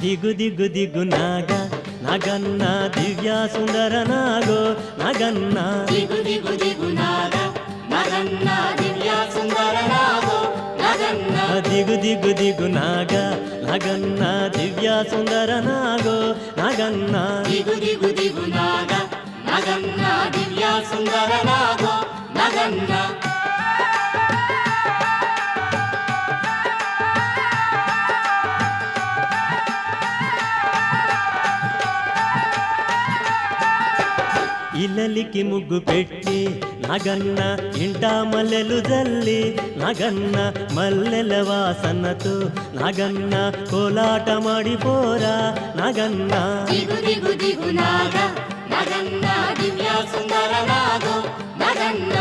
ದಿಗು ದಿಗು ದಿಗು ನಾಗ ನಗನ್ನ ದಿವ್ಯ ಸುಂದರ ನಾಗೋ ನಗನ್ನ ದಿಗು ದಿಗು ದಿಗು ನಾಗ ನಗನ್ನ ದಿವ್ಯ ಸುಂದರ ನಾಗೋ ನಗನ್ನ ದಿಗು ದಿಗು ದಿಗು ನಾಗ ನಗನ್ನ ದಿವ್ಯ ಸುಂದರ ನಾಗೋ ನಗನ್ನ ದಿಗು ದಿಗು ದಿಗು ನಾಗ ನಗನ್ನ ದಿವ್ಯ ಸುಂದರ ನಾಗೋ ನಗನ್ನ ఇల్లలికి ముగ్గు పెట్టి నగన్న ఇంట మల్లెలు జల్లి నగన్న మల్లెల వాసనతో నగన్న కోలాట మాడిపోరా నగన్న ದಿಗು ದಿಗು ದಿಗು ನಾಗ ನಗನ್ನ ದಿವ್ಯ ಸುಂದರ ನಾಗೋ ನಗನ್ನ